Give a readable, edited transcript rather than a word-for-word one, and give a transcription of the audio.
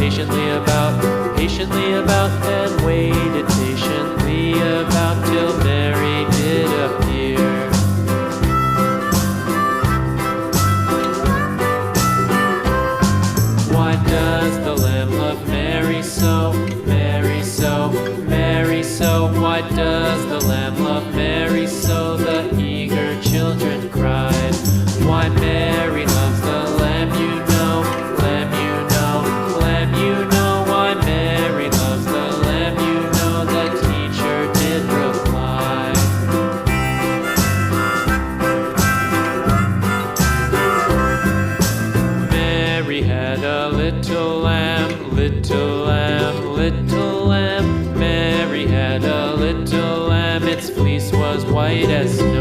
patiently about, and waited patiently about till Mary did appear. Why does the Lamb love Mary so, Mary so, Mary so? Why does the Lamb love Mary so? The eager children cried. Why Mary loves the Lamb, you know, Lamb, you know, Lamb, you know. Why Mary loves the Lamb, you know, the teacher did reply. Mary had a little lamb, little lamb, little lamb. Mary had a little lamb, its fleece was white as snow.